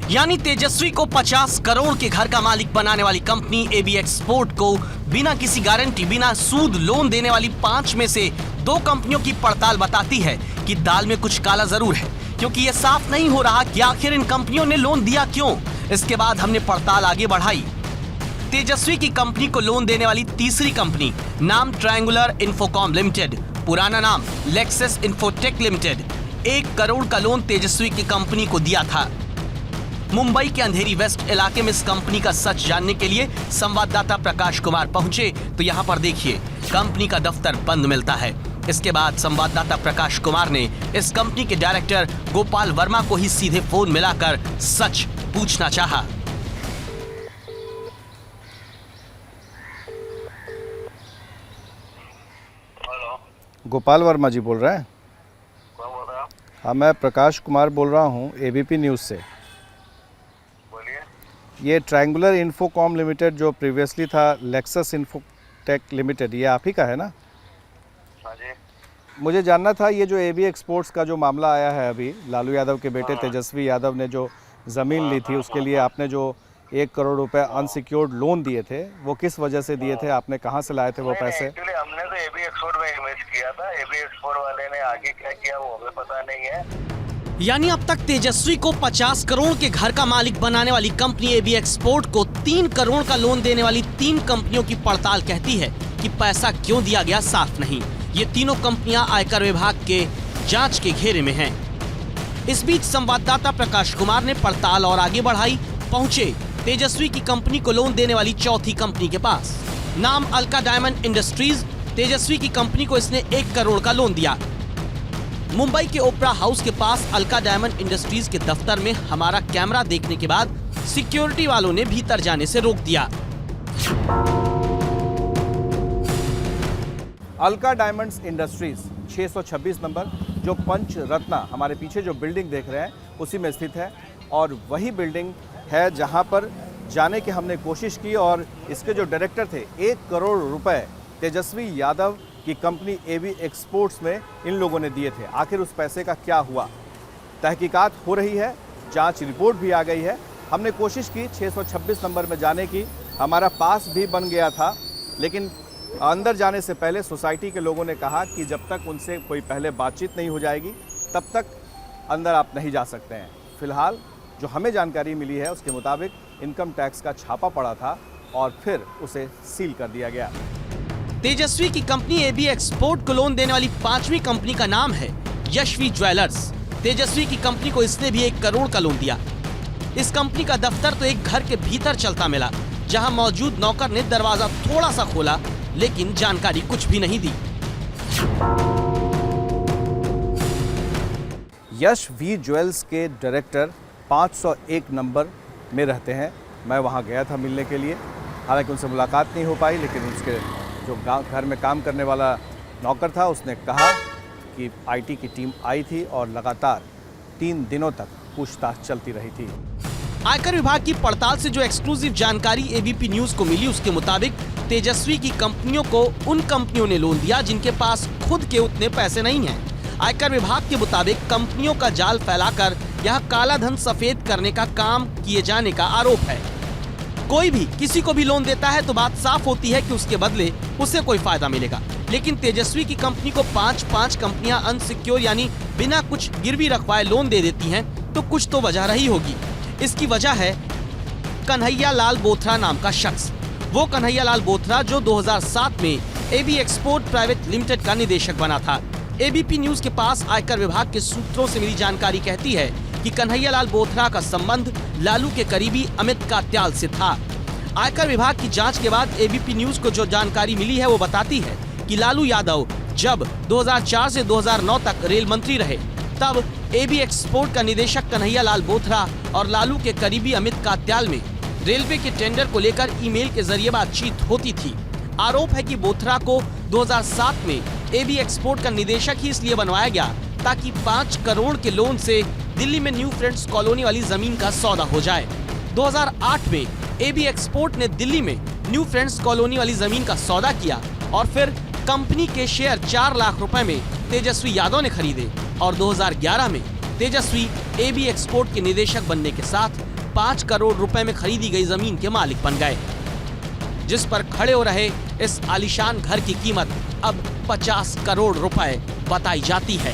यानी तेजस्वी को 50 करोड़ के घर का मालिक बनाने वाली कंपनी एबी एक्सपोर्ट को बिना किसी गारंटी, बिना सूद लोन देने वाली 5 में से 2 कंपनियों की पड़ताल बताती है कि दाल में कुछ काला जरूर है, क्योंकि ये साफ नहीं हो रहा कि आखिर इन कंपनियों ने लोन दिया क्यों। इसके बाद हमने पड़ताल आगे बढ़ाई। तेजस्वी की कंपनी को लोन देने वाली तीसरी कंपनी, नाम ट्रायंगुलर इन्फोकॉम लिमिटेड, पुराना नाम लेक्सस इन्फोटेक लिमिटेड, 1 करोड़ का लोन तेजस्वी की कंपनी को दिया था। मुंबई के अंधेरी वेस्ट इलाके में इस कंपनी का सच जानने के लिए संवाददाता प्रकाश कुमार पहुंचे तो यहाँ पर देखिए, कंपनी का दफ्तर बंद मिलता है। इसके बाद संवाददाता प्रकाश कुमार ने इस कंपनी के डायरेक्टर गोपाल वर्मा को ही सीधे फोन मिलाकर सच पूछना चाहा। गोपाल वर्मा जी बोल रहे हैं? कौन बोल रहा है? हाँ, मैं प्रकाश कुमार बोल रहा हूँ एबीपी न्यूज़ से। बोलिए। ये ट्रायंगुलर इन्फोकॉम लिमिटेड जो प्रीवियसली था लेक्सस इन्फोटेक लिमिटेड, ये आप ही का है ना? हाँ जी। मुझे जानना था, ये जो एबी एक्सपोर्ट्स का जो मामला आया है अभी, लालू यादव के बेटे तेजस्वी यादव ने जो ज़मीन ली थी, उसके लिए आपने जो 1 करोड़ रुपए अनसिक्योर्ड लोन दिए थे, वो किस वजह से दिए थे? आपने कहाँ से लाए थे वो पैसे? एक्चुअली हमने तो एबी एक्सपोर्ट में इन्वेस्ट किया था। एबी एक्सपोर्ट वाले ने आगे क्या किया वो हमें पता नहीं है। यानी अब तक तेजस्वी को 50 करोड़ के घर का मालिक बनाने वाली कंपनी एबी एक्सपोर्ट को 3 करोड़ का लोन देने वाली 3 कंपनियों की पड़ताल कहती है कि पैसा क्यों दिया गया साफ नहीं। ये तीनों कंपनियां आयकर विभाग के जांच के घेरे में हैं। इस बीच संवाददाता प्रकाश कुमार ने पड़ताल और आगे बढ़ाई। पहुंचे तेजस्वी की कंपनी को लोन देने वाली चौथी कंपनी के पास, नाम अल्का डायमंड इंडस्ट्रीज। तेजस्वी की कंपनी को इसने 1 करोड़ का लोन दिया। मुंबई के ओपरा हाउस के पास अल्का डायमंड इंडस्ट्रीज के दफ्तर में हमारा कैमरा देखने के बाद सिक्योरिटी वालों ने भीतर जाने से रोक दिया। अल्का डायमंड्स इंडस्ट्रीज 626 नंबर, जो पंच रत्ना हमारे पीछे जो बिल्डिंग देख रहे हैं उसी में स्थित है, और वही बिल्डिंग है जहां पर जाने की हमने कोशिश की। और इसके जो डायरेक्टर थे, 1 करोड़ रुपए तेजस्वी यादव की कंपनी एबी एक्सपोर्ट्स में इन लोगों ने दिए थे। आखिर उस पैसे का क्या हुआ? तहकीकात हो रही है, जांच रिपोर्ट भी आ गई है। हमने कोशिश की 626 नंबर में जाने की, हमारा पास भी बन गया था, लेकिन अंदर जाने से पहले सोसाइटी के लोगों ने कहा कि जब तक उनसे कोई पहले बातचीत नहीं हो जाएगी तब तक अंदर आप नहीं जा सकते हैं। फिलहाल जो हमें जानकारी मिली है उसके मुताबिक इनकम टैक्स का छापा पड़ा था और फिर उसे सील कर दिया गया। तेजस्वी की कंपनी एबी एक्सपोर्ट को लोन देने वाली 5वीं कंपनी का नाम है यशवी ज्वेलर्स। तेजस्वी की कंपनी को इसने भी 1 करोड़ का लोन दिया। इस कंपनी का दफ्तर तो एक घर के भीतर चलता मिला, जहां मौजूद नौकर ने दरवाजा थोड़ा सा खोला, लेकिन जानकारी कुछ भी नहीं दी। यश वी ज्वेल्स के डायरेक्टर 501 नंबर में रहते हैं। मैं वहां गया था मिलने के लिए, हालांकि उनसे मुलाकात नहीं हो पाई, लेकिन उसके जो घर में काम करने वाला नौकर था उसने कहा कि आईटी की टीम आई थी और लगातार 3 दिनों तक पूछताछ चलती रही थी। आयकर विभाग की पड़ताल से जो एक्सक्लूसिव जानकारी एबीपी न्यूज को मिली, उसके मुताबिक तेजस्वी की कंपनियों को उन कंपनियों ने लोन दिया जिनके पास खुद के उतने पैसे नहीं हैं। आयकर विभाग के मुताबिक कंपनियों का जाल फैलाकर यहाँ काला धन सफेद करने का काम किए जाने का आरोप है। कोई भी किसी को भी लोन देता है तो बात साफ होती है कि उसके बदले उसे कोई फायदा मिलेगा, लेकिन तेजस्वी की कंपनी को 5 कंपनियां अनसिक्योर यानी बिना कुछ गिरवी रखवाए लोन दे देती हैं, तो कुछ तो वजह रही होगी। इसकी वजह है कन्हैया लाल बोथरा नाम का शख्स। वो कन्हैया लाल बोथरा जो 2007 में एबी एक्सपोर्ट प्राइवेट लिमिटेड का निदेशक बना था। एबीपी न्यूज के पास आयकर विभाग के सूत्रों से मिली जानकारी कहती है कि कन्हैया लाल बोथरा का संबंध लालू के करीबी अमित कात्याल से था। आयकर विभाग की जांच के बाद एबीपी न्यूज को जो जानकारी मिली है वो बताती है कि लालू यादव जब 2004 से 2009 तक रेल मंत्री रहे, तब एबी एक्सपोर्ट का निदेशक कन्हैया लाल बोथरा और लालू के करीबी अमित कात्याल में रेलवे के टेंडर को लेकर ईमेल के जरिए बातचीत होती थी। आरोप है कि बोथरा को 2007 में एबी एक्सपोर्ट का निदेशक ही इसलिए बनवाया गया ताकि 5 करोड़ के लोन से दिल्ली में न्यू फ्रेंड्स कॉलोनी वाली जमीन का सौदा हो जाए। 2008 में एबी एक्सपोर्ट ने दिल्ली में न्यू फ्रेंड्स कॉलोनी वाली जमीन का सौदा किया और फिर कंपनी के शेयर 4 लाख रुपए में तेजस्वी यादव ने खरीदे और 2011 में तेजस्वी एबी एक्सपोर्ट के निदेशक बनने के साथ 5 करोड़ रुपए में खरीदी गई जमीन के मालिक बन गए, जिस पर खड़े हो रहे इस आलीशान घर की कीमत अब 50 करोड़ रुपए बताई जाती है।